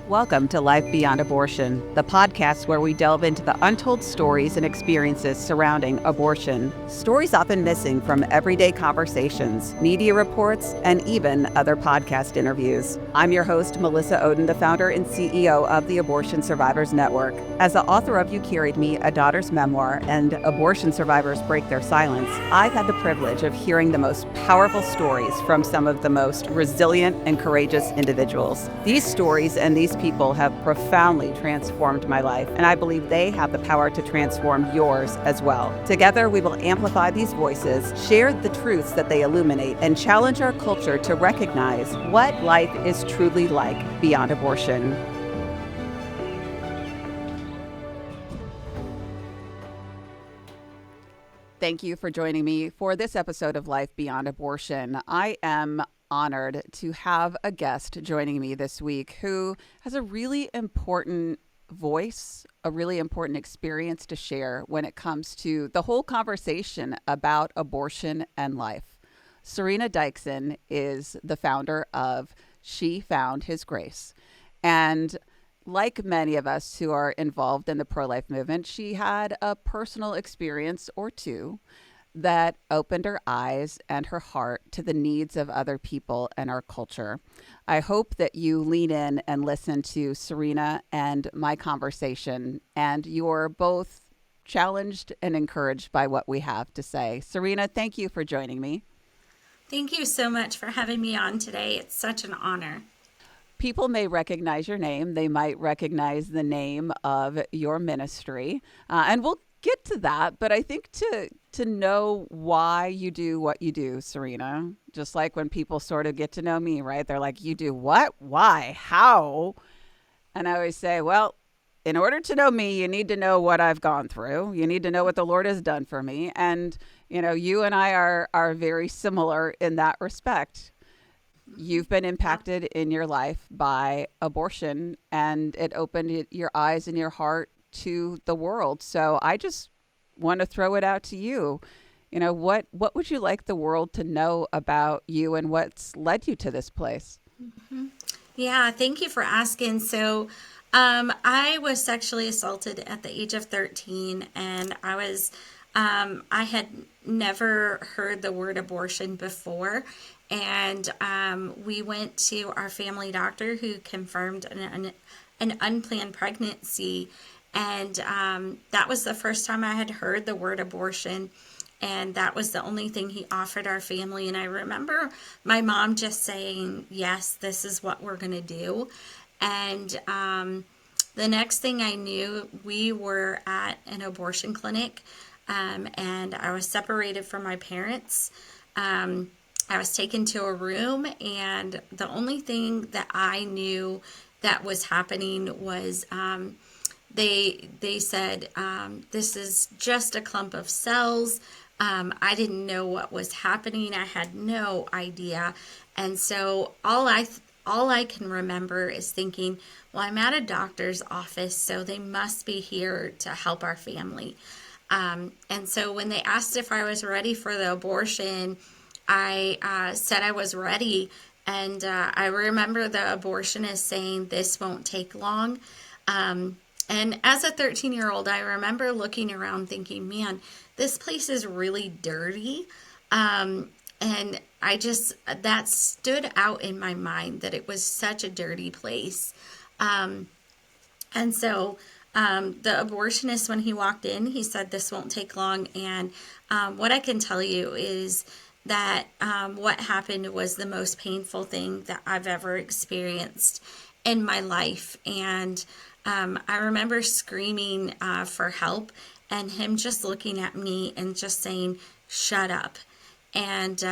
Welcome to Life Beyond Abortion, the podcast where we delve into the untold stories and experiences surrounding abortion. Stories often missing from everyday conversations, media reports, and even other podcast interviews. I'm your host, Melissa Ohden, the founder and CEO of the Abortion Survivors Network. As the author of You Carried Me, A Daughter's Memoir, and Abortion Survivors Break Their Silence, I've had the privilege of hearing the most powerful stories from some of the most resilient and courageous individuals. These stories and these people have profoundly transformed my life, and I believe they have the power to transform yours as well. Together, we will amplify these voices, share the truths that they illuminate, and challenge our culture to recognize what life is truly like beyond abortion. Thank you for joining me for this episode of Life Beyond Abortion. I am honored to have a guest joining me this week who has a really important voice, a really important experience to share when it comes to the whole conversation about abortion and life. Serena Dyksen is the founder of She Found His Grace. And like many of us who are involved in the pro-life movement, she had a personal experience or two that opened her eyes and her heart to the needs of other people and our culture. I hope that you lean in and listen to Serena and my conversation, and you're both challenged and encouraged by what we have to say. Serena, thank you for joining me. Thank you so much for having me on today. It's such an honor. People may recognize your name. They might recognize the name of your ministry. And we'll get to that. But I think to know why you do what you do, Serena, just like when people sort of get to know me, right? They're like, you do what? Why? How? And I always say, well, in order to know me, you need to know what I've gone through. You need to know what the Lord has done for me. And, you know, you and I are very similar in that respect. You've been impacted in your life by abortion, and it opened your eyes and your heart to the world. So I just want to throw it out to you. You know, what would you like the world to know about you and what's led you to this place? Mm-hmm. Yeah, thank you for asking. So I was sexually assaulted at the age of 13, and I had never heard the word abortion before. And we went to our family doctor who confirmed an unplanned pregnancy. And that was the first time I had heard the word abortion. And that was the only thing he offered our family. And I remember my mom just saying, yes, this is what we're going to do. And the next thing I knew, we were at an abortion clinic. And I was separated from my parents. I was taken to a room, and the only thing that I knew that was happening was they said, this is just a clump of cells. I didn't know what was happening. I had no idea. And so all I can remember is thinking, well, I'm at a doctor's office, so they must be here to help our family. And so when they asked if I was ready for the abortion, I said I was ready, and I remember the abortionist saying, this won't take long. And as a 13-year-old, I remember looking around thinking, man, this place is really dirty. And that stood out in my mind, that it was such a dirty place. And so the abortionist, when he walked in, he said, this won't take long. And what I can tell you is that what happened was the most painful thing that I've ever experienced in my life. And I remember screaming for help, and him just looking at me and just saying, shut up. And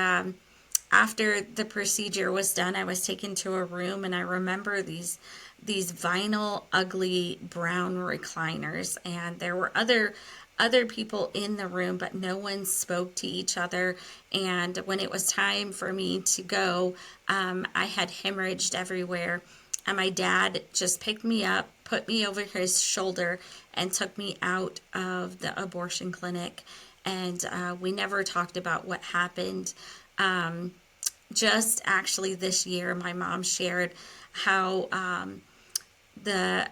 after the procedure was done, I was taken to a room, and I remember these vinyl, ugly brown recliners, and there were other people in the room, but no one spoke to each other. And when it was time for me to go, I had hemorrhaged everywhere. And my dad just picked me up, put me over his shoulder, and took me out of the abortion clinic. And we never talked about what happened. Just actually this year, my mom shared how the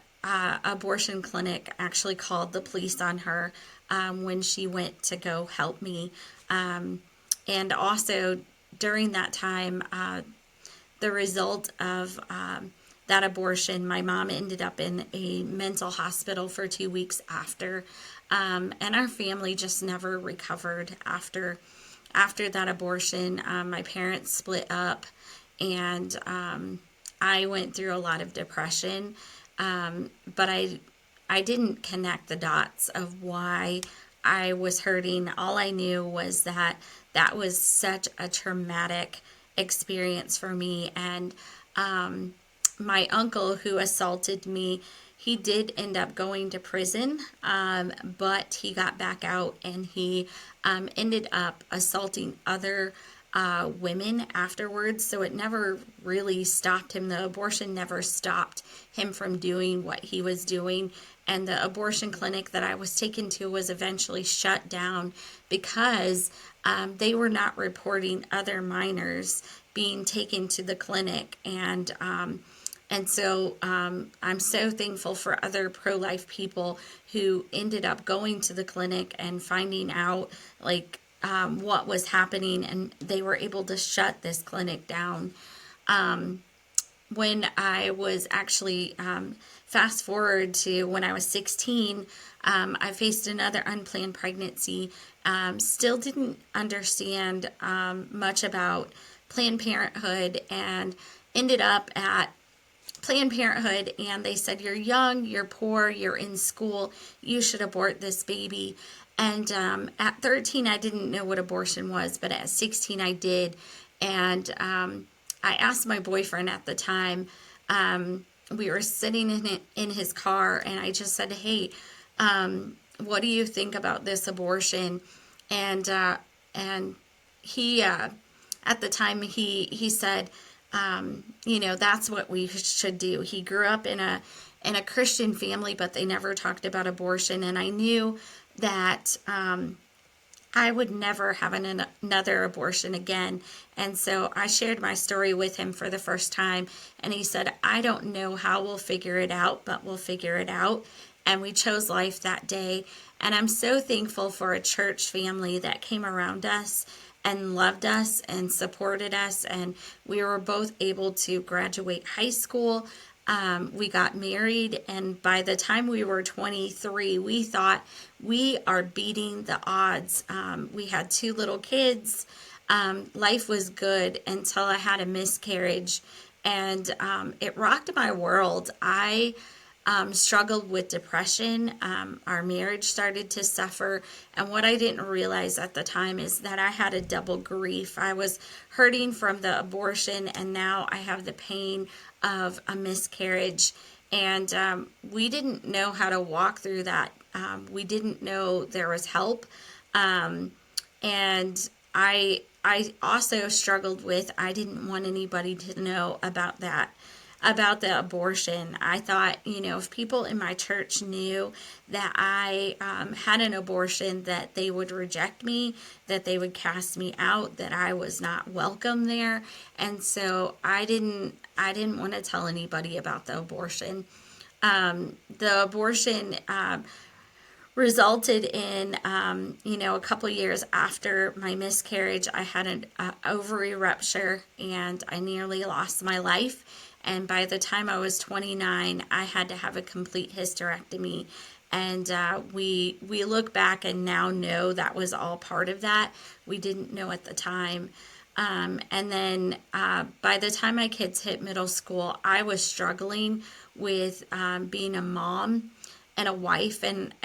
abortion clinic actually called the police on her when she went to go help me. And also during that time, the result of that abortion, my mom ended up in a mental hospital for 2 weeks after, and our family just never recovered after that abortion. My parents split up, and I went through a lot of depression, but I didn't connect the dots of why I was hurting. All I knew was that that was such a traumatic experience for me. And my uncle who assaulted me, he did end up going to prison, but he got back out, and he ended up assaulting other women afterwards. So it never really stopped him. The abortion never stopped him from doing what he was doing. And the abortion clinic that I was taken to was eventually shut down because they were not reporting other minors being taken to the clinic. And so I'm so thankful for other pro-life people who ended up going to the clinic and finding out what was happening, and they were able to shut this clinic down. When I was actually, fast forward to when I was 16, I faced another unplanned pregnancy. Still didn't understand much about Planned Parenthood, and ended up at Planned Parenthood, and they said, "You're young, you're poor, you're in school, you should abort this baby." And at 13, I didn't know what abortion was, but at 16, I did. And I asked my boyfriend at the time, we were sitting in his car, and I just said, "Hey, what do you think about this abortion?" And he, at the time, he said, that's what we should do. He grew up in a Christian family, but they never talked about abortion. And I knew that I would never have another abortion again. And so I shared my story with him for the first time. And he said, "I don't know how we'll figure it out, but we'll figure it out." And we chose life that day. And I'm so thankful for a church family that came around us and loved us and supported us. And we were both able to graduate high school. We got married, and by the time we were 23, we thought we are beating the odds. We had 2 little kids. Life was good until I had a miscarriage, and it rocked my world. I struggled with depression. Our marriage started to suffer. And what I didn't realize at the time is that I had a double grief. I was hurting from the abortion, and now I have the pain of a miscarriage. And we didn't know how to walk through that. We didn't know there was help. And I also struggled with, I didn't want anybody to know about that, about the abortion. I thought, if people in my church knew that I had an abortion, that they would reject me, that they would cast me out, that I was not welcome there. And so I didn't want to tell anybody about the abortion. The abortion resulted in, a couple years after my miscarriage, I had an ovary rupture, and I nearly lost my life. And by the time I was 29, I had to have a complete hysterectomy. And we look back and now know that was all part of that. We didn't know at the time. And then by the time my kids hit middle school, I was struggling with being a mom and a wife. And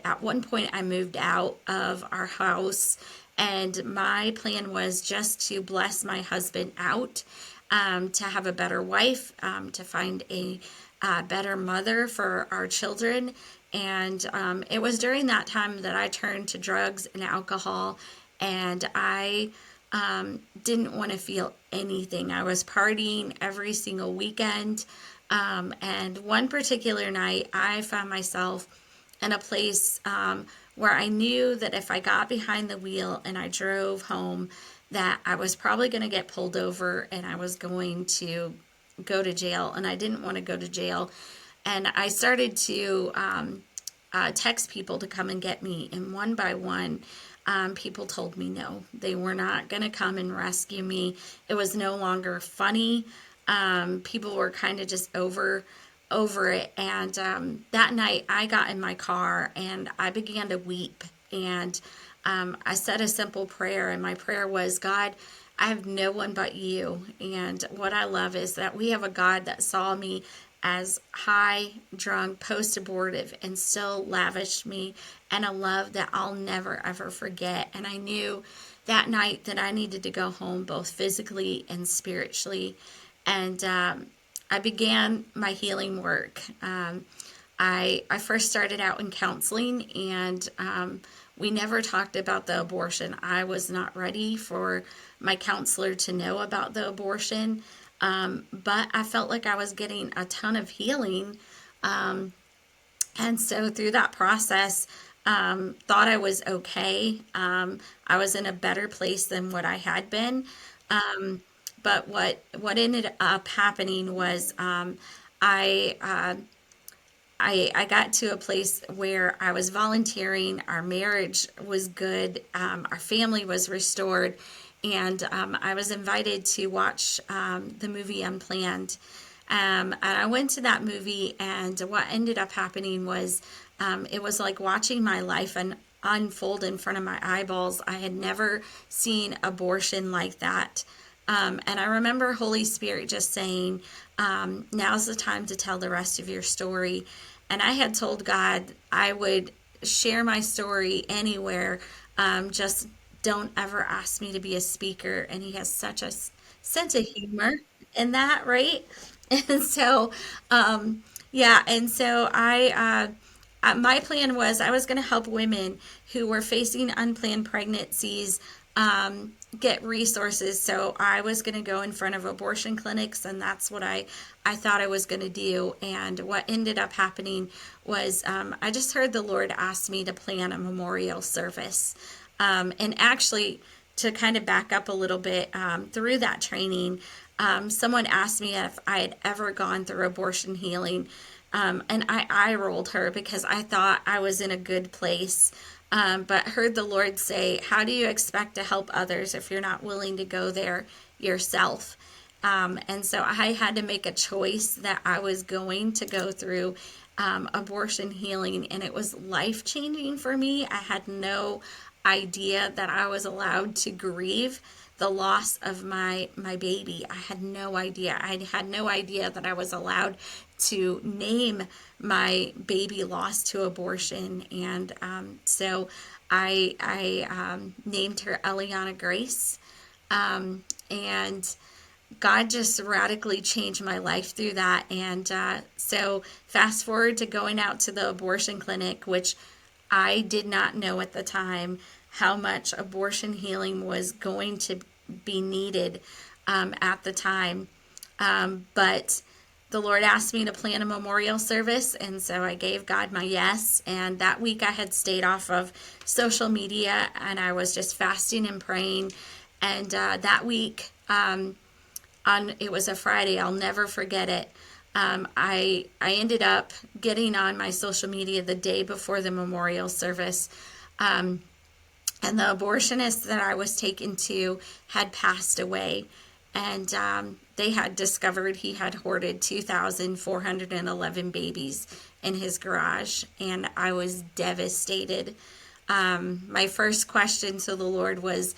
at one point, I moved out of our house. And my plan was just to bless my husband out, to have a better wife, to find a better mother for our children. And it was during that time that I turned to drugs and alcohol, and I didn't want to feel anything. I was partying every single weekend. And one particular night, I found myself in a place where I knew that if I got behind the wheel and I drove home, that I was probably going to get pulled over and I was going to go to jail, and I didn't want to go to jail. And I started to text people to come and get me. And one by one, people told me no, they were not going to come and rescue me. It was no longer funny. People were kind of just over it. And that night, I got in my car and I began to weep. And I said a simple prayer, and my prayer was, God, I have no one but you. And what I love is that we have a God that saw me as high, drunk, post abortive, and still lavished me and a love that I'll never ever forget. And I knew that night that I needed to go home, both physically and spiritually. And I began my healing work. I first started out in counseling, and we never talked about the abortion. I was not ready for my counselor to know about the abortion, but I felt like I was getting a ton of healing. And so through that process, thought I was okay. I was in a better place than what I had been. But what ended up happening was I I got to a place where I was volunteering. Our marriage was good. Our family was restored. And I was invited to watch the movie Unplanned. And I went to that movie, and what ended up happening was it was like watching my life unfold in front of my eyeballs. I had never seen abortion like that. And I remember Holy Spirit just saying, now's the time to tell the rest of your story. And I had told God I would share my story anywhere. Just don't ever ask me to be a speaker. And he has such a sense of humor in that, right? And so, yeah, and so my plan was I was going to help women who were facing unplanned pregnancies get resources. So I was going to go in front of abortion clinics, and that's what I thought I was going to do. And what ended up happening was I just heard the Lord ask me to plan a memorial service. And actually, to kind of back up a little bit, through that training, someone asked me if I had ever gone through abortion healing. And I rolled her because I thought I was in a good place. But heard the Lord say, how do you expect to help others if you're not willing to go there yourself? And so I had to make a choice that I was going to go through abortion healing, and it was life changing for me. I had no idea that I was allowed to grieve the loss of my baby. I had no idea. I had no idea that I was allowed to name my baby lost to abortion. And so I named her Eliana Grace. And God just radically changed my life through that. And so fast forward to going out to the abortion clinic, which I did not know at the time how much abortion healing was going to be needed at the time. But the Lord asked me to plan a memorial service, and so I gave God my yes. And that week I had stayed off of social media, and I was just fasting and praying. And that week, it was a Friday, I'll never forget it. I ended up getting on my social media the day before the memorial service. And the abortionist that I was taken to had passed away. And they had discovered he had hoarded 2,411 babies in his garage. And I was devastated. My first question to the Lord was,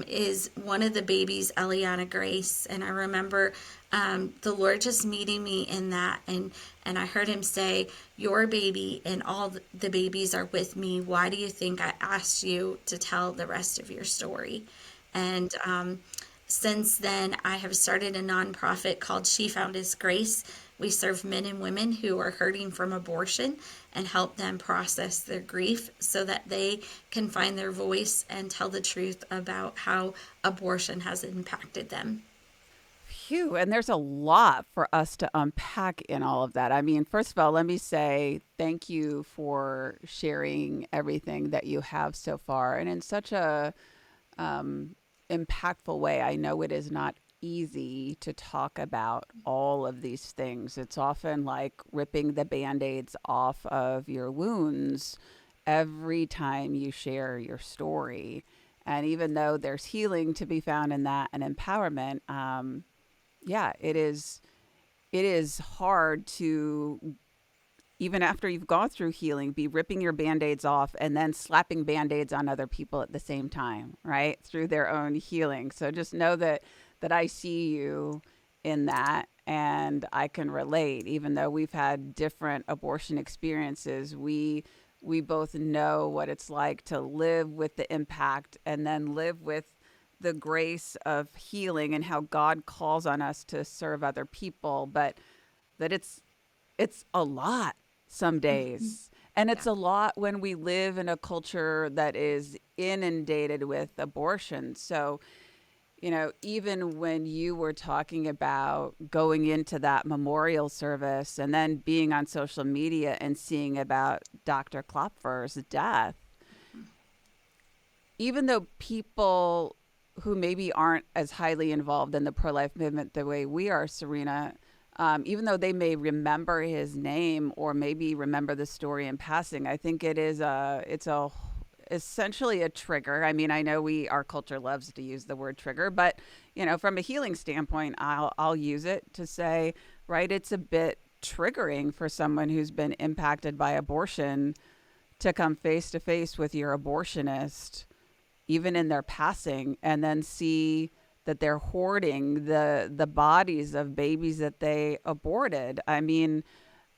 is one of the babies Eliana Grace? And I remember the Lord just meeting me in that, and I heard him say, your baby and all the babies are with me. Why do you think I asked you to tell the rest of your story? And since then, I have started a nonprofit called She Found His Grace. We serve men and women who are hurting from abortion and help them process their grief so that they can find their voice and tell the truth about how abortion has impacted them. Phew, and there's a lot for us to unpack in all of that. I mean, first of all, let me say thank you for sharing everything that you have so far and in such a impactful way. I know it is not easy to talk about all of these things. It's often like ripping the band-aids off of your wounds every time you share your story. And even though there's healing to be found in that and empowerment, yeah, it is hard to, even after you've gone through healing, be ripping your band-aids off and then slapping band-aids on other people at the same time, right? Through their own healing. So just know that I see you in that, and I can relate. Even though we've had different abortion experiences, we both know what it's like to live with the impact and then live with the grace of healing and how God calls on us to serve other people, but that it's a lot some days. And it's Yeah. a lot when we live in a culture that is inundated with abortion. So, even when you were talking about going into that memorial service and then being on social media and seeing about Dr. Klopfer's death, even though people who maybe aren't as highly involved in the pro-life movement the way we are, Serena, even though they may remember his name or maybe remember the story in passing, I think it's a essentially a trigger. I mean, I know our culture loves to use the word trigger, but from a healing standpoint, I'll use it to say, right, it's a bit triggering for someone who's been impacted by abortion to come face to face with your abortionist, even in their passing, and then see that they're hoarding the bodies of babies that they aborted. I mean,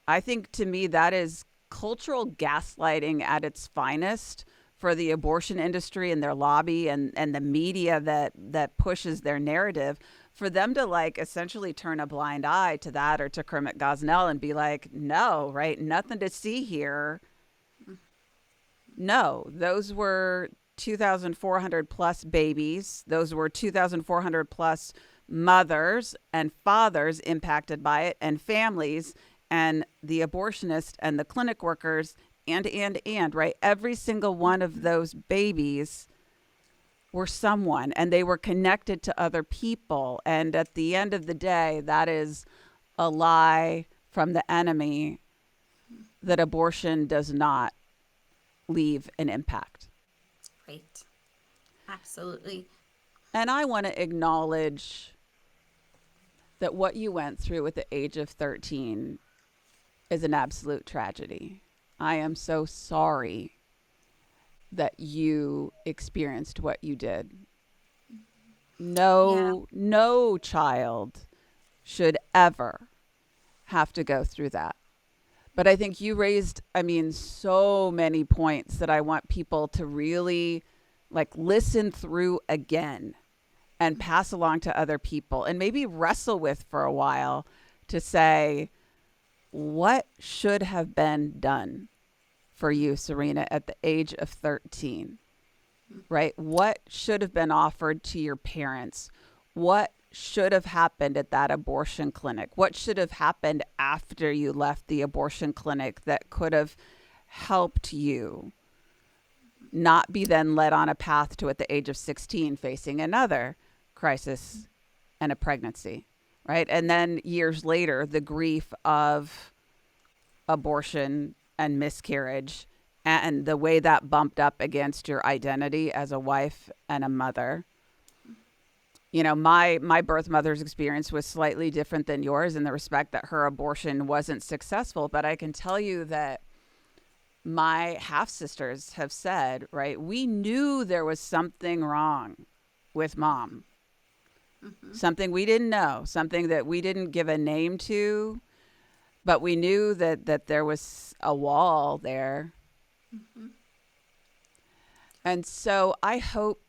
I think to me that is cultural gaslighting at its finest for the abortion industry and their lobby and the media that pushes their narrative, for them to like essentially turn a blind eye to that or to Kermit Gosnell and be like, no, right, nothing to see here. No, those were 2,400 plus babies. Those were 2,400 plus mothers and fathers impacted by it, and families, and the abortionist and the clinic workers, and, right? Every single one of those babies were someone, and they were connected to other people. And at the end of the day, that is a lie from the enemy that abortion does not leave an impact. Right. Absolutely. And I want to acknowledge that what you went through at the age of 13 is an absolute tragedy. I am so sorry that you experienced what you did. Yeah. No child should ever have to go through that. But I think you raised, I mean, so many points that I want people to really like listen through again and pass along to other people and maybe wrestle with for a while to say, what should have been done for you, Serena, at the age of 13, right? What should have been offered to your parents? What should have happened at that abortion clinic? What should have happened after you left the abortion clinic that could have helped you not be then led on a path to, at the age of 16, facing another crisis and a pregnancy, right? And then years later, the grief of abortion and miscarriage and the way that bumped up against your identity as a wife and a mother. My birth mother's experience was slightly different than yours in the respect that her abortion wasn't successful. But I can tell you that my half sisters have said, right, we knew there was something wrong with mom, something we didn't know, something that we didn't give a name to, but we knew that there was a wall there. And so I hope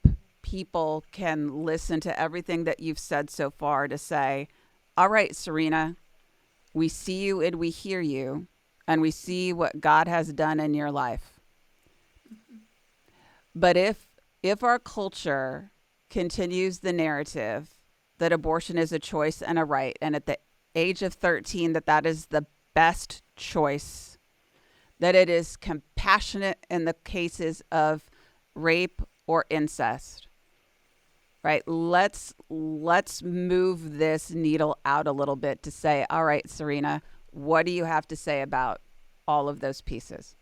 people can listen to everything that you've said so far to say, all right, Serena, we see you and we hear you, and we see what God has done in your life. But if our culture continues the narrative that abortion is a choice and a right, and at the age of 13 that is the best choice, that it is compassionate in the cases of rape or incest, right? Let's move this needle out a little bit to say, all right, Serena, what do you have to say about all of those pieces?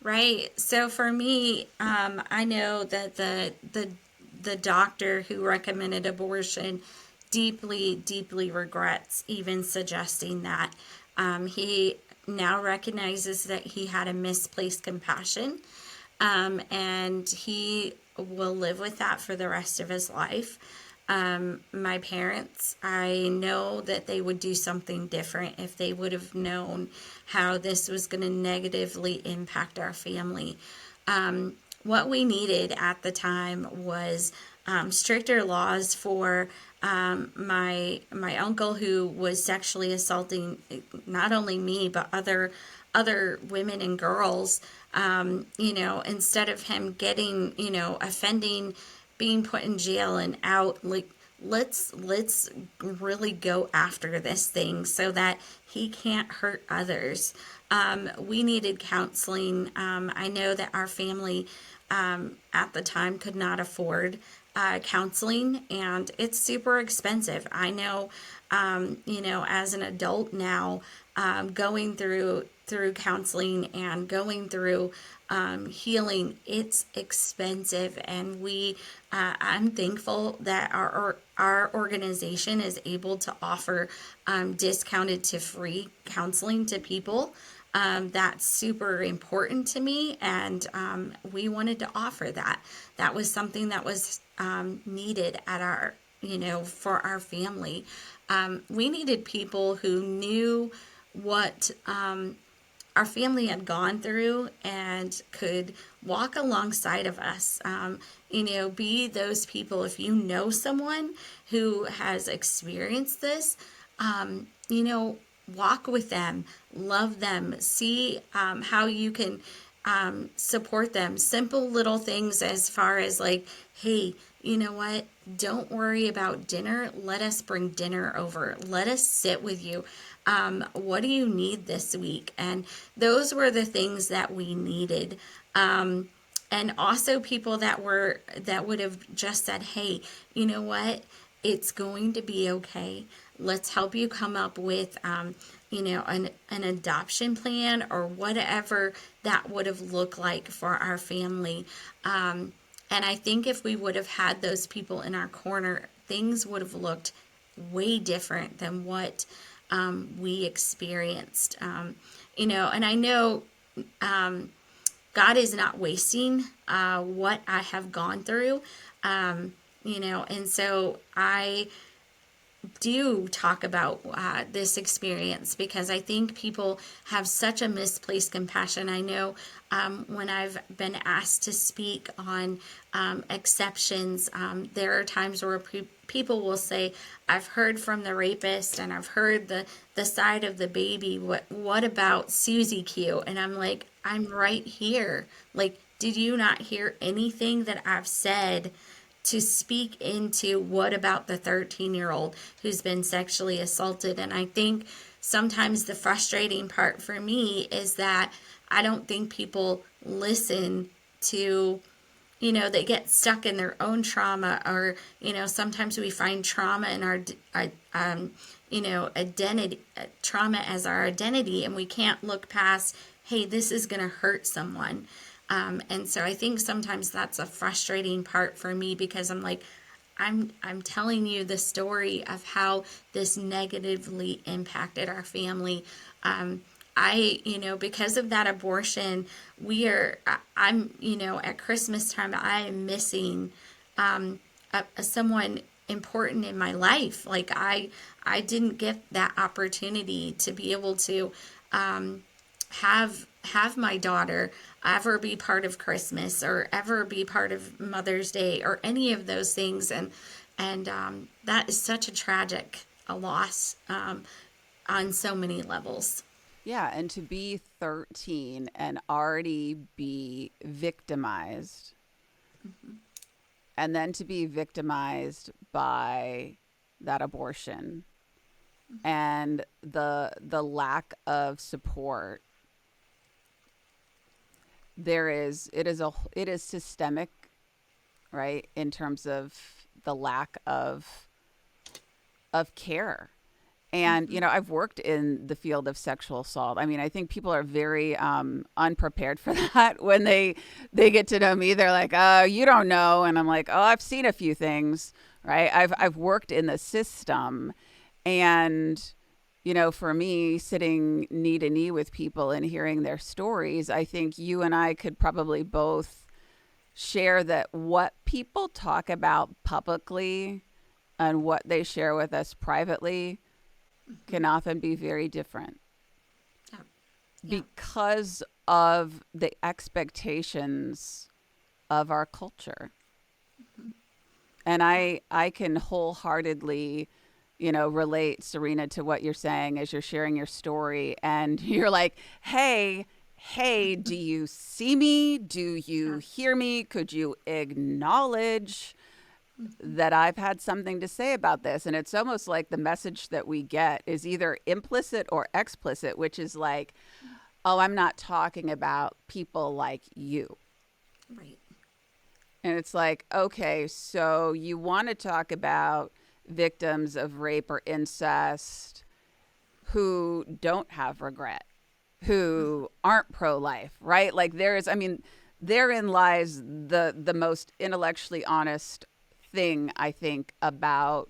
Right. So for me, I know that the doctor who recommended abortion deeply regrets even suggesting that. He now recognizes that he had a misplaced compassion, and he will live with that for the rest of his life. My parents, I know that they would do something different if they would have known how this was going to negatively impact our family. What we needed at the time was stricter laws for my uncle who was sexually assaulting not only me but other women and girls. Instead of him getting offending, being put in jail and out, like let's really go after this thing so that he can't hurt others. We needed counseling. I know that our family at the time could not afford counseling, and it's super expensive. I know, as an adult now, going through counseling and going through healing, it's expensive, and I'm thankful that our organization is able to offer discounted to free counseling to people. That's super important to me, and we wanted to offer that. That was something that was needed at for our family. We needed people who knew what our family had gone through and could walk alongside of us. Be those people. If you know someone who has experienced this, walk with them, love them, see how you can support them. Simple little things as far as like, hey, you know what? Don't worry about dinner. Let us bring dinner over. Let us sit with you. What do you need this week? And those were the things that we needed. And also people that would have just said, hey, you know what? It's going to be okay. Let's help you come up with, an adoption plan or whatever that would have looked like for our family. And I think if we would have had those people in our corner, things would have looked way different than what we experienced. And I know God is not wasting what I have gone through. And so I do talk about this experience because I think people have such a misplaced compassion. I know when I've been asked to speak on exceptions, there are times where people will say, I've heard from the rapist and I've heard the side of the baby. What about Susie Q? And I'm like, I'm right here. Like, did you not hear anything that I've said to speak into what about the 13-year-old who's been sexually assaulted? And I think sometimes the frustrating part for me is that I don't think people listen to, they get stuck in their own trauma, or, sometimes we find trauma in our identity, trauma as our identity, and we can't look past, hey, this is going to hurt someone. And so I think sometimes that's a frustrating part for me because I'm like, I'm telling you the story of how this negatively impacted our family. Because of that abortion, I'm, at Christmas time, I am missing someone important in my life. Like I didn't get that opportunity to be able to have my daughter ever be part of Christmas or ever be part of Mother's Day or any of those things, and that is such a tragic loss on so many levels. Yeah, and to be 13 and already be victimized, and then to be victimized by that abortion and the lack of support, it is systemic right? In terms of the lack of care. And, Mm-hmm. I've worked in the field of sexual assault. I mean, I think people are very unprepared for that when they get to know me. They're like, "Oh, you don't know," and I'm like, "Oh, I've seen a few things, right? I've worked in the system, and for me, sitting knee to knee with people and hearing their stories, I think you and I could probably both share that what people talk about publicly and what they share with us privately Mm-hmm. can often be very different Yeah. Yeah. because of the expectations of our culture. Mm-hmm. And Yeah. I can wholeheartedly, relate, Serena, to what you're saying as you're sharing your story. And you're like, hey, do you see me? Do you Yeah. hear me? Could you acknowledge Mm-hmm. that I've had something to say about this? And it's almost like the message that we get is either implicit or explicit, which is like, oh, I'm not talking about people like you. Right. And it's like, okay, so you want to talk about victims of rape or incest who don't have regret, Mm-hmm. who aren't pro life, right? Like I mean, therein lies the most intellectually honest thing, I think, about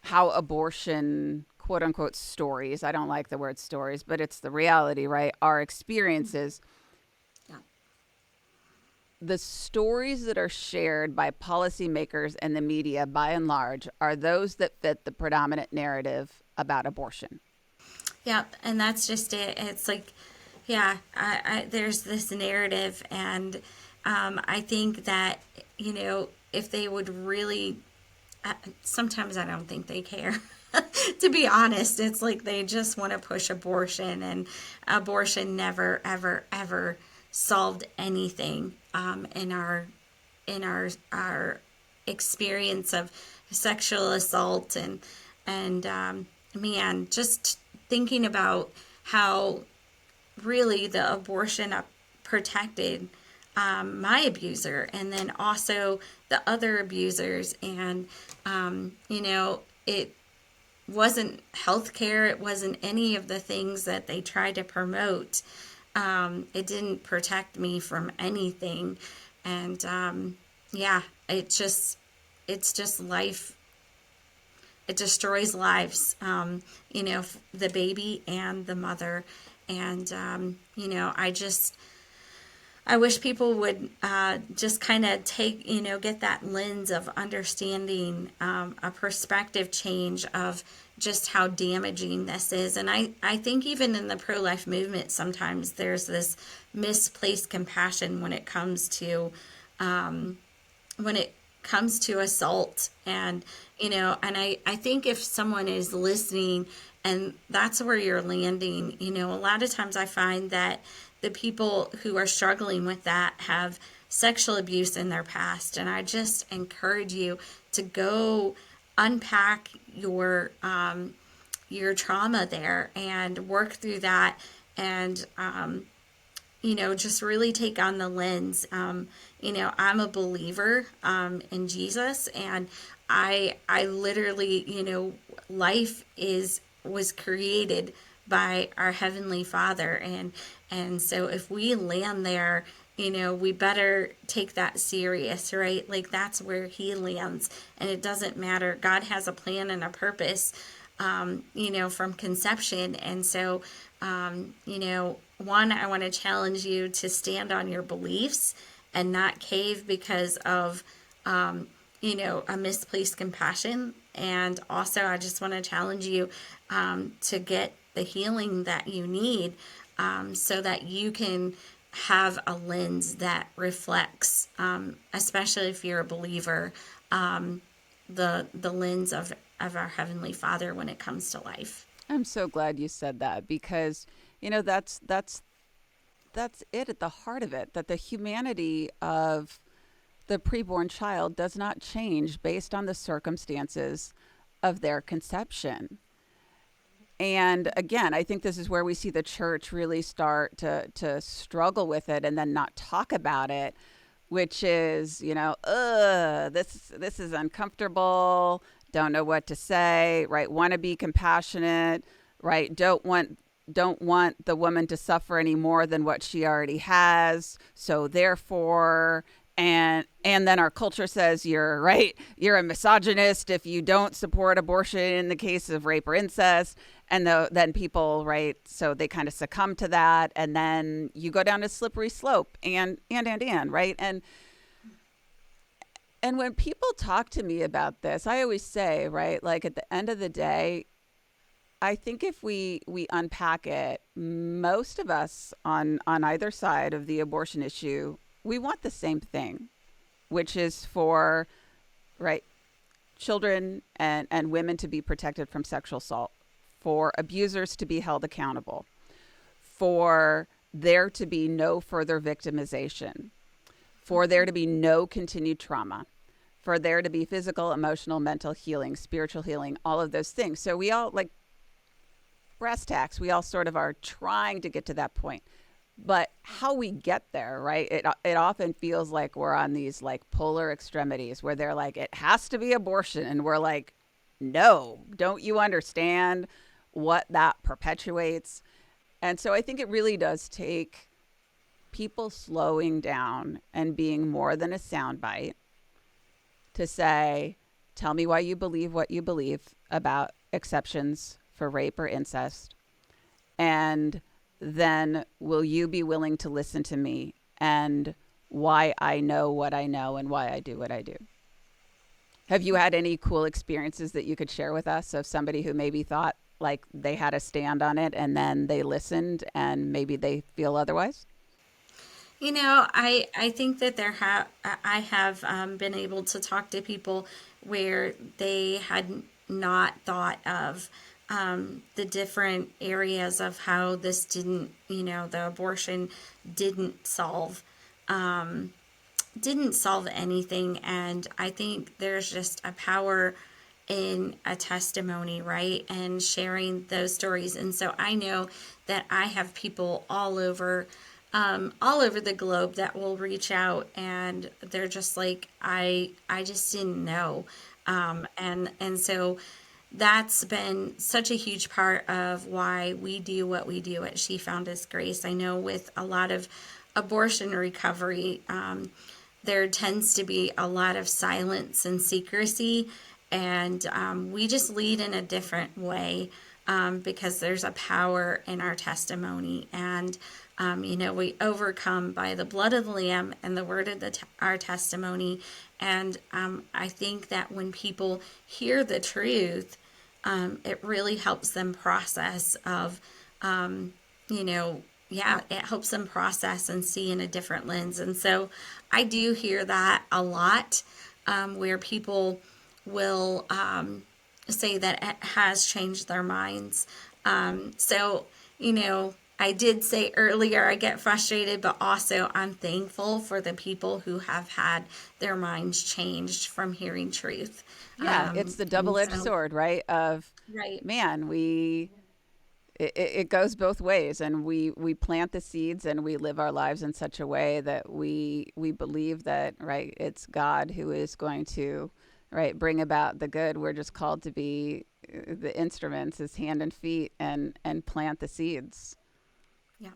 how abortion, quote unquote, stories, I don't like the word stories, but it's the reality, right? Our experiences, Yeah. the stories that are shared by policymakers and the media, by and large, are those that fit the predominant narrative about abortion. Yep, and that's just it. It's like, yeah, there's this narrative, and I think that if they would really, sometimes I don't think they care. To be honest, it's like they just want to push abortion, and abortion never, ever, ever solved anything in our experience of sexual assault and man, just thinking about how really the abortion protected my abuser and then also the other abusers, and it wasn't healthcare, it wasn't any of the things that they tried to promote. It didn't protect me from anything, and yeah, it's just life. It destroys lives, the baby and the mother, and I wish people would just kind of take, get that lens of understanding, a perspective change of just how damaging this is. And I think even in the pro life movement, sometimes there's this misplaced compassion when it comes to assault. And I think if someone is listening and that's where you're landing, a lot of times I find that the people who are struggling with that have sexual abuse in their past, and I just encourage you to go unpack your trauma there and work through that, and just really take on the lens. I'm a believer in Jesus, and I literally, life was created by our heavenly Father, and so if we land there, we better take that serious, right? Like that's where He lands, and it doesn't matter. God has a plan and a purpose, from conception. And so, one, I want to challenge you to stand on your beliefs and not cave because of, a misplaced compassion. And also, I just want to challenge you to get the healing that you need, so that you can have a lens that reflects, especially if you're a believer, the lens of our Heavenly Father when it comes to life. I'm so glad you said that because that's it at the heart of it, that the humanity of the preborn child does not change based on the circumstances of their conception. And again, I think this is where we see the church really start to struggle with it and then not talk about it which is, this is uncomfortable, don't know what to say, right? Want to be compassionate, right? Don't want the woman to suffer any more than what she already has. So therefore, and then our culture says you're a misogynist if you don't support abortion in the case of rape or incest. And then people, right, so they kind of succumb to that, and then you go down a slippery slope, and right. And when people talk to me about this, I always say, right, like at the end of the day, I think if we unpack it, most of us on either side of the abortion issue, we want the same thing, which is for, right, children and women to be protected from sexual assault, for abusers to be held accountable, for there to be no further victimization, for there to be no continued trauma, for there to be physical, emotional, mental healing, spiritual healing, all of those things. So we all, like brass tacks, we all sort of are trying to get to that point. But how we get there, right? It often feels like we're on these like polar extremities where they're like, it has to be abortion. And we're like, no, don't you understand what that perpetuates? And so I think it really does take people slowing down and being more than a soundbite to say, tell me why you believe what you believe about exceptions for rape or incest. And then will you be willing to listen to me and why I know what I know and why I do what I do? Have you had any cool experiences that you could share with us of somebody who maybe thought like they had a stand on it and then they listened and maybe they feel otherwise? I think that I have been able to talk to people where they had not thought of the different areas of how this didn't, the abortion didn't solve didn't solve anything. And I think there's just a power in a testimony, right? And sharing those stories. And so I know that I have people all over the globe that will reach out and they're just like, I just didn't know. And so that's been such a huge part of why we do what we do at She Found His Grace. I know with a lot of abortion recovery, there tends to be a lot of silence and secrecy, and we just lead in a different way because there's a power in our testimony. And we overcome by the blood of the Lamb and the word of our testimony. And I think that when people hear the truth, it really helps them process it helps them process and see in a different lens. And so I do hear that a lot, where people will say that it has changed their minds. So, I did say earlier I get frustrated, but also I'm thankful for the people who have had their minds changed from hearing truth. Yeah, it's the double-edged sword, right? Of Right. man, it goes both ways, and we plant the seeds and we live our lives in such a way that we believe that, right, it's God who is going to, right, bring about the good. We're just called to be the instruments, his hand and feet, and plant the seeds. Yeah.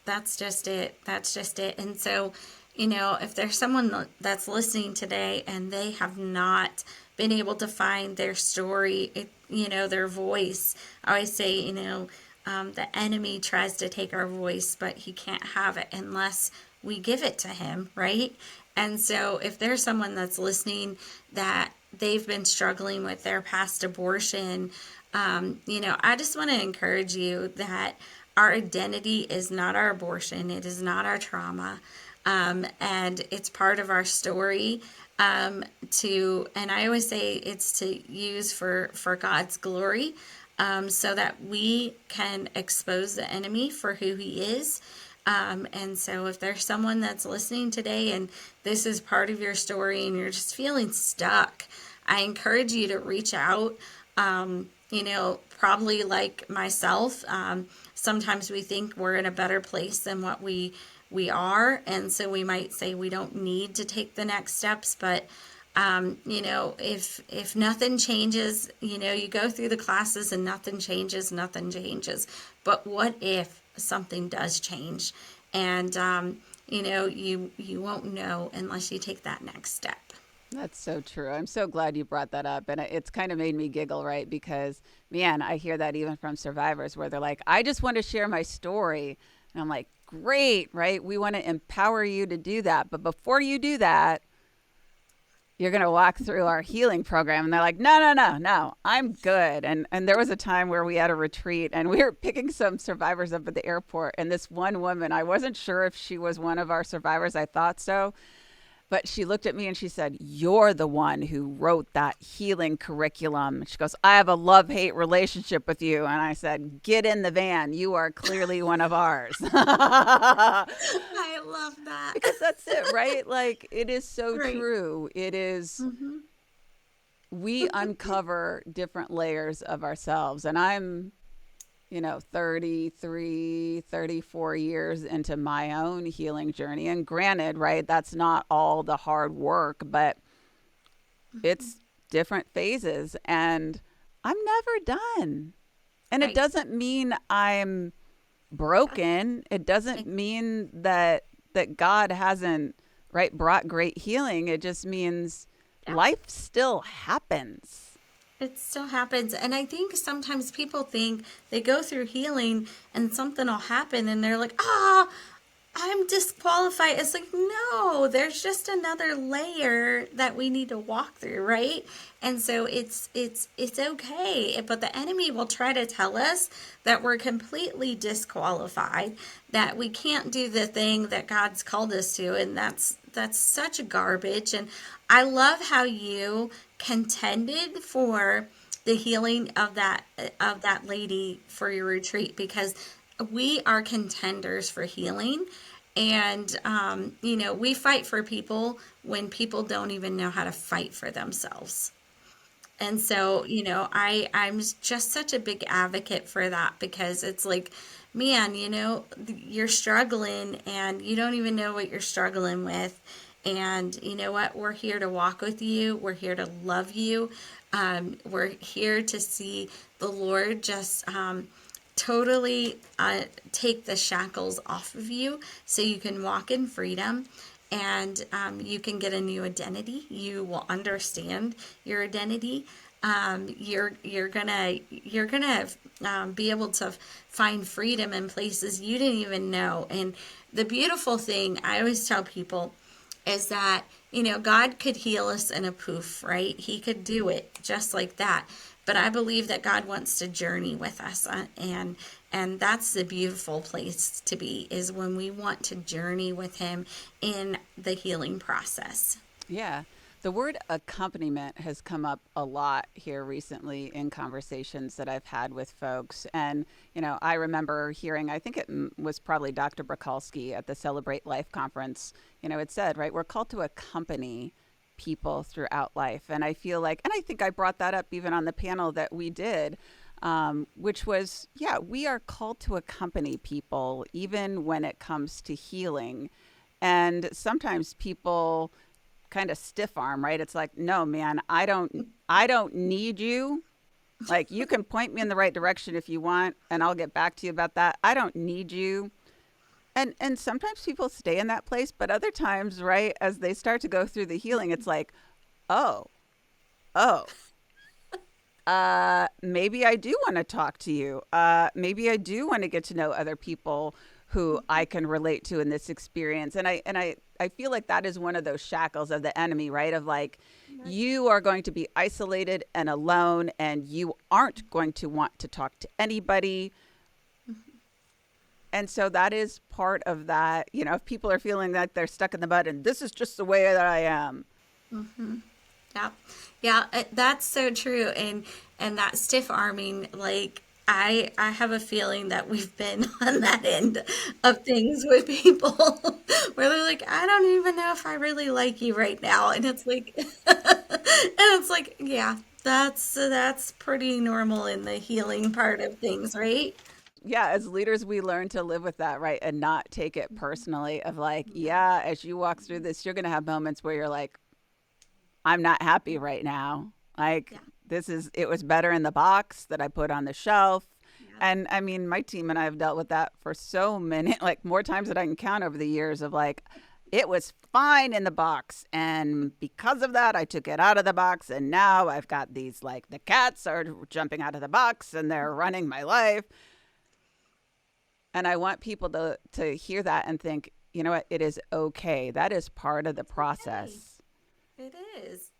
That's just it. That's just it. And so, if there's someone that's listening today and they have not been able to find their story, their voice, I always say, the enemy tries to take our voice, but he can't have it unless we give it to him, right? And so if there's someone that's listening that they've been struggling with their past abortion, I just want to encourage you that our identity is not our abortion. It is not our trauma. And it's part of our story, and I always say it's to use for God's glory, so that we can expose the enemy for who he is. And so if there's someone that's listening today and this is part of your story and you're just feeling stuck, I encourage you to reach out. Probably like myself, sometimes we think we're in a better place than what we we are. And so we might say we don't need to take the next steps, but if nothing changes, you go through the classes and nothing changes, nothing changes. But what if something does change? And you won't know unless you take that next step. That's so true. I'm so glad you brought that up. And it's kind of made me giggle, right? Because, man, I hear that even from survivors where they're like, I just want to share my story. And I'm like, great, right? We want to empower you to do that. But before you do that, you're going to walk through our healing program. And they're like, no, no, no, no, I'm good. And there was a time where we had a retreat and we were picking some survivors up at the airport. And this one woman, I wasn't sure if she was one of our survivors. I thought so. But she looked at me and she said, you're the one who wrote that healing curriculum. She goes, I have a love-hate relationship with you. And I said, get in the van. You are clearly one of ours. I love that. Because that's it, right? Like, it is so Right. true. It is, we uncover different layers of ourselves. And I'm 33, 34 years into my own healing journey. And granted, right, that's not all the hard work, but it's different phases. And I'm never done. And it Right. doesn't mean I'm broken. It doesn't mean that God hasn't, right, brought great healing. It just means life still happens. It still happens. And I think sometimes people think they go through healing and something will happen and they're like, I'm disqualified. It's like, no, there's just another layer that we need to walk through, right? And so it's okay. But the enemy will try to tell us that we're completely disqualified, that we can't do the thing that God's called us to, and that's such a garbage. And I love how you contended for the healing of that lady for your retreat, because we are contenders for healing. And we fight for people when people don't even know how to fight for themselves. And so, I'm just such a big advocate for that, because it's like, man, you're struggling and you don't even know what you're struggling with. And you know what? We're here to walk with you. We're here to love you. We're here to see the Lord just totally take the shackles off of you so you can walk in freedom. And you can get a new identity. You will understand your identity. You're gonna be able to find freedom in places you didn't even know. And the beautiful thing I always tell people is that God could heal us in a poof, right? He could do it just like that. But I believe that God wants to journey with us, and that's the beautiful place to be, is when we want to journey with Him in the healing process. Yeah. The word accompaniment has come up a lot here recently in conversations that I've had with folks. And, I remember hearing, I think it was probably Dr. Brakalski at the Celebrate Life conference, it said, right, we're called to accompany people throughout life. And I feel like, and I think I brought that up even on the panel that we did, which was, we are called to accompany people even when it comes to healing. And sometimes people kind of stiff arm, right? It's like, no, man, I don't need you. Like, you can point me in the right direction if you want, and I'll get back to you about that. I don't need you. And sometimes people stay in that place, but other times, right, as they start to go through the healing, it's like, oh, maybe I do want to talk to you. Maybe I do want to get to know other people who I can relate to in this experience. And I feel like that is one of those shackles of the enemy, right? Of like, you are going to be isolated and alone, and you aren't going to want to talk to anybody. And so that is part of that, if people are feeling that they're stuck in the mud and this is just the way that I am. Yeah. Yeah, that's so true. And that stiff arming, like, I have a feeling that we've been on that end of things with people where they're like, I don't even know if I really like you right now. And it's like, yeah, that's pretty normal in the healing part of things, right? yeah, as leaders, we learn to live with that, right? And not take it personally of like, yeah, as you walk through this, you're going to have moments where you're like, I'm not happy right now. Like, Yeah. it was better in the box that I put on the shelf. Yeah. And I mean, my team and I have dealt with that for so many, like more times than I can count over the years of like, it was fine in the box. And because of that, I took it out of the box. And now I've got these, like, the cats are jumping out of the box and they're running my life. And I want people to hear that and think, you know what, it is okay. That is part of the Okay. process. It is.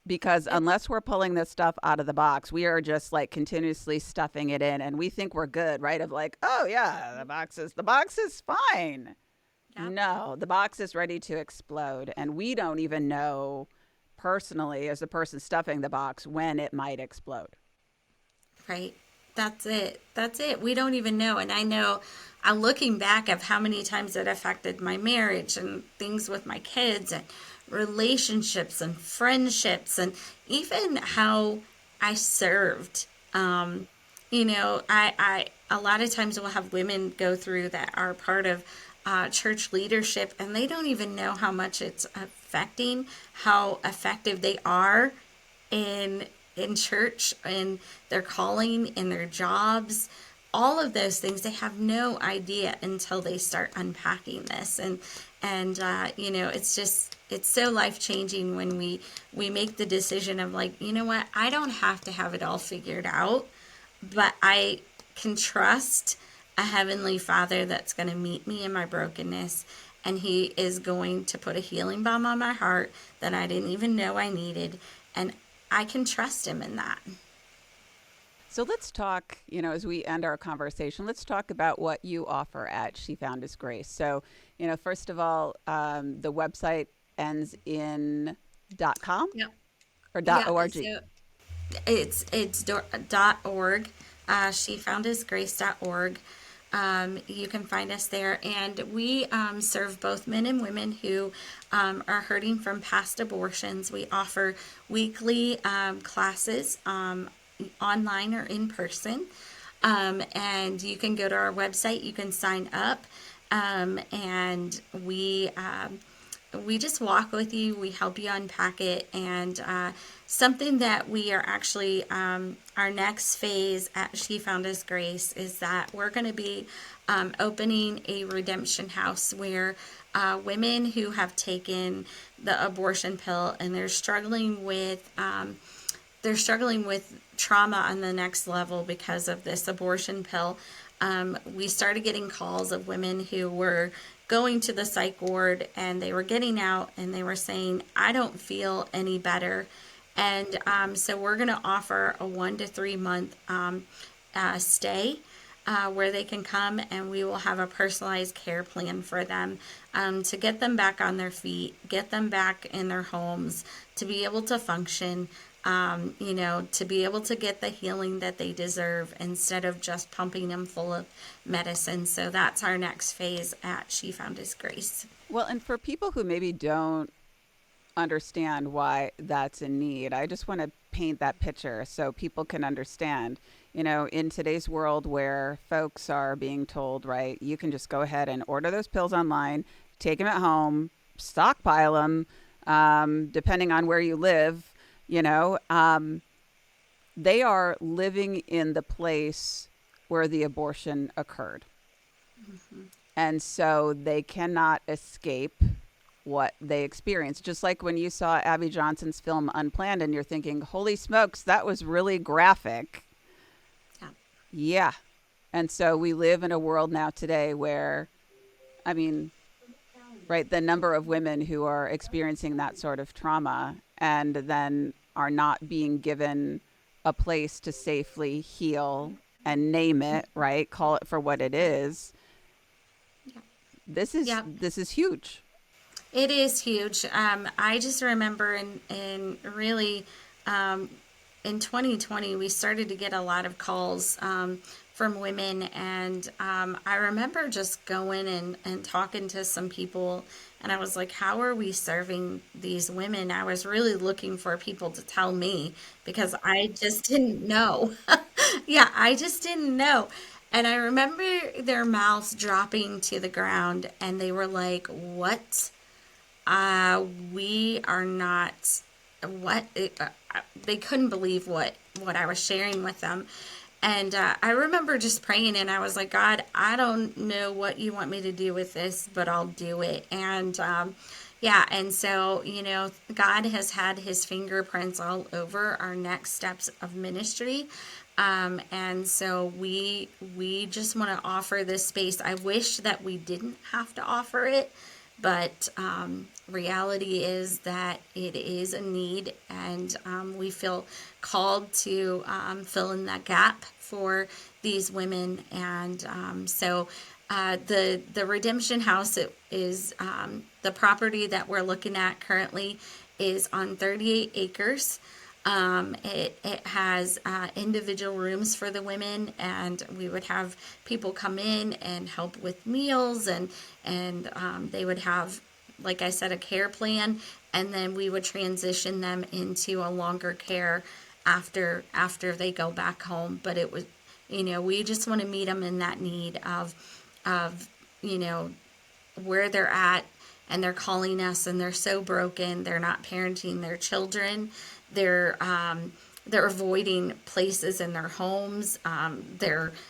Because It's unless we're pulling this stuff out of the box, we are just like continuously stuffing it in and we think we're good, right? Of like, oh yeah, the box is fine. yeah. No, the box is ready to explode. And we don't even know personally, as the person stuffing the box, when it might explode. Right. That's it. That's it. We don't even know. And I know, looking back of how many times it affected my marriage and things with my kids and relationships and friendships and even how I served. A lot of times we'll have women go through that are part of church leadership and they don't even know how much it's affecting how effective they are in church and their calling in their jobs, all of those things. They have no idea until they start unpacking this. And it's just, it's so life changing when we make the decision of like, you know what, I don't have to have it all figured out, but I can trust a heavenly Father that's going to meet me in my brokenness, and He is going to put a healing balm on my heart that I didn't even know I needed, and I can trust Him in that. So let's talk, as we end our conversation, let's talk about what you offer at She Found His Grace. So, first of all, the website ends in .com Yeah. or Yeah. .org. So .org. Shefoundhisgrace.org. You can find us there, and we serve both men and women who are hurting from past abortions. We offer weekly classes, online or in person, and you can go to our website. You can sign up, and we just walk with you. We help you unpack it. And something that we are actually, our next phase at She Found Us Grace is that we're going to be opening a redemption house where women who have taken the abortion pill and they're struggling with trauma on the next level because of this abortion pill. We started getting calls of women who were going to the psych ward and they were getting out and they were saying, I don't feel any better. And so we're going to offer a 1 to 3 month stay where they can come, and we will have a personalized care plan for them to get them back on their feet, get them back in their homes, to be able to function, to be able to get the healing that they deserve instead of just pumping them full of medicine. So that's our next phase at She Found His Grace. Well, and for people who maybe don't understand why that's a need, I just want to paint that picture so people can understand. In today's world where folks are being told, right, you can just go ahead and order those pills online, take them at home, stockpile them, depending on where you live, they are living in the place where the abortion occurred. And so they cannot escape what they experienced. Just like when you saw Abby Johnson's film Unplanned and you're thinking, holy smokes, that was really graphic. Yeah. Yeah. And so we live in a world now today where, I mean, right, the number of women who are experiencing that sort of trauma and then are not being given a place to safely heal and name it, right? Call it for what it is. Yeah. This is Yeah. this is huge. It is huge. I just remember in really in 2020, we started to get a lot of calls from women. And I remember just going and talking to some people. And I was like, how are we serving these women? I was really looking for people to tell me because I just didn't know. Yeah, I just didn't know. And I remember their mouths dropping to the ground, and they were like, "What? We are not." What? They couldn't believe what I was sharing with them. And I remember just praying, and I was like, God, I don't know what you want me to do with this, but I'll do it. And yeah, and so, God has had his fingerprints all over our next steps of ministry. And so we just want to offer this space. I wish that we didn't have to offer it, but reality is that it is a need, and we feel called to fill in that gap for these women. And the Redemption House is the property that we're looking at currently is on 38 acres. It has individual rooms for the women, and we would have people come in and help with meals, and they would have, like I said, a care plan, and then we would transition them into a longer care after they go back home. But it was, we just want to meet them in that need of you know where they're at, and they're calling us, and they're so broken. They're not parenting their children. They're avoiding places in their homes.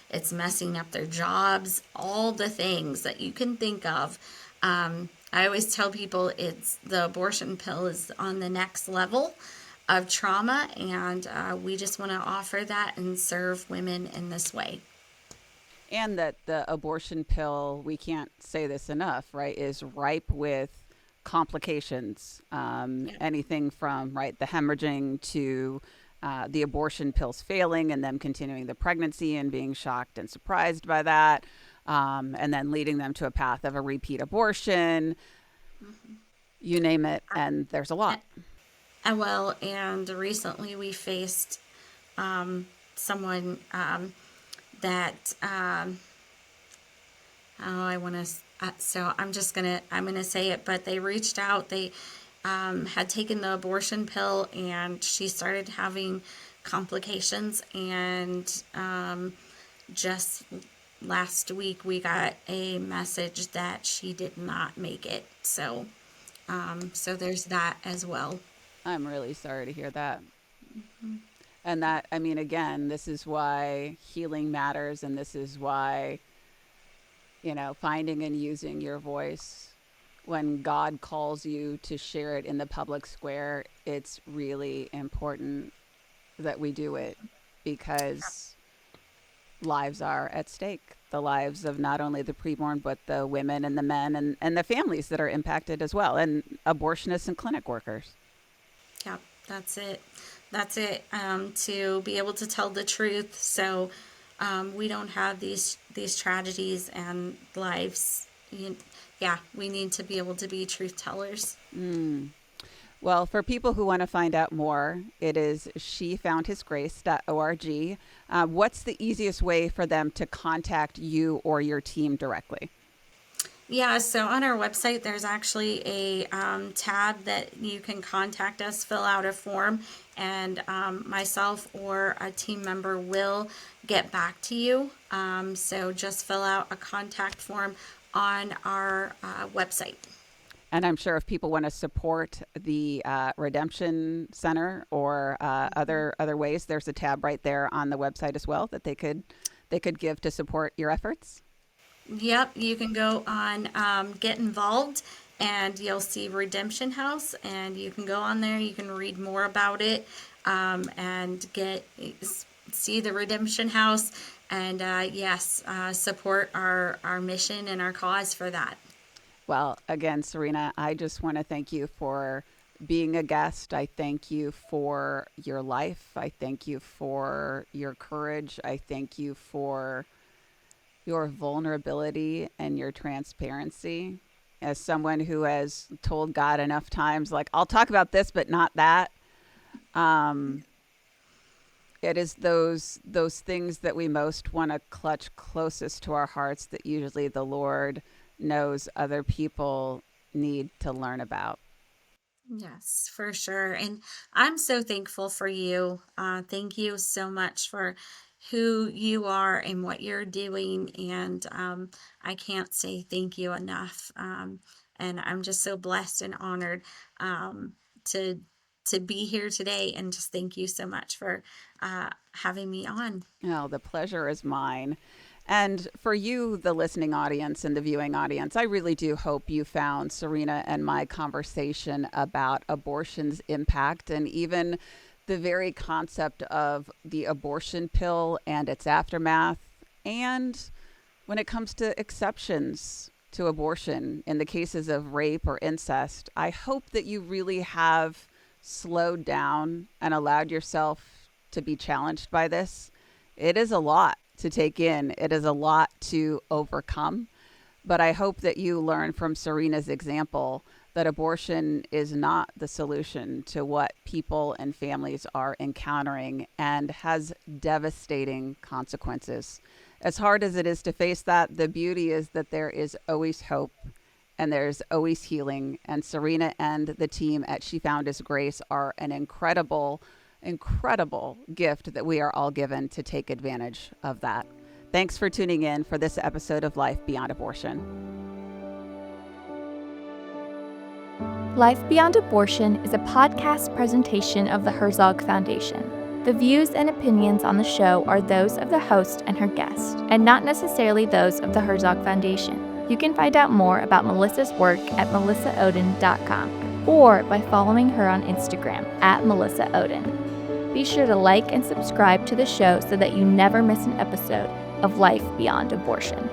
It's messing up their jobs. All the things that you can think of. I always tell people it's the abortion pill is on the next level of trauma, and we just want to offer that and serve women in this way. And that the abortion pill, we can't say this enough, right, is ripe with complications. Yeah. Anything from, right, the hemorrhaging to the abortion pills failing and them continuing the pregnancy and being shocked and surprised by that, and then leading them to a path of a repeat abortion, you name it, and there's a lot. Well, and recently we faced someone that oh, I want to. So I'm gonna say it, but they reached out. They had taken the abortion pill, and she started having complications. And just last week, we got a message that she did not make it. So there's that as well. I'm really sorry to hear that. And that, I mean, again, this is why healing matters, and this is why, finding and using your voice when God calls you to share it in the public square, it's really important that we do it because lives are at stake. The lives of not only the preborn, but the women and the men and the families that are impacted as well, and abortionists and clinic workers. Yeah, that's it. That's it. To be able to tell the truth, so we don't have these tragedies and lives. Yeah, we need to be able to be truth tellers. Well, for people who want to find out more, it is shefoundhisgrace.org. What's the easiest way for them to contact you or your team directly? Yeah, so on our website, there's actually a tab that you can contact us, fill out a form, and myself or a team member will get back to you. So just fill out a contact form on our website. And I'm sure if people want to support the Redemption Center or other ways, there's a tab right there on the website as well that they could give to support your efforts. Yep, you can go on Get Involved, and you'll see Redemption House, and you can go on there. You can read more about it, and see the Redemption House, and yes, support our mission and our cause for that. Well, again, Serena, I just want to thank you for being a guest. I thank you for your life. I thank you for your courage. I thank you for your vulnerability and your transparency. As someone who has told God enough times, like, I'll talk about this, but not that. Um, it is those things that we most want to clutch closest to our hearts that usually the Lord knows other people need to learn about. Yes, for sure. And I'm so thankful for you. Thank you so much for who you are and what you're doing. And I can't say thank you enough. And I'm just so blessed and honored to be here today. And just thank you so much for having me on. Oh, the pleasure is mine. And for you, the listening audience and the viewing audience, I really do hope you found Serena and my conversation about abortion's impact and even the very concept of the abortion pill and its aftermath. And when it comes to exceptions to abortion in the cases of rape or incest, I hope that you really have slowed down and allowed yourself to be challenged by this. It is a lot to take in, it is a lot to overcome. But I hope that you learn from Serena's example that abortion is not the solution to what people and families are encountering and has devastating consequences. As hard as it is to face that, the beauty is that there is always hope and there's always healing. And Serena and the team at She Found His Grace are an incredible gift that we are all given to take advantage of that. Thanks for tuning in for this episode of Life Beyond Abortion. Life Beyond Abortion is a podcast presentation of the Herzog Foundation. The views and opinions on the show are those of the host and her guest, and not necessarily those of the Herzog Foundation. You can find out more about Melissa's work at melissaohden.com or by following her on Instagram at melissaohden. Be sure to like and subscribe to the show so that you never miss an episode of Life Beyond Abortion.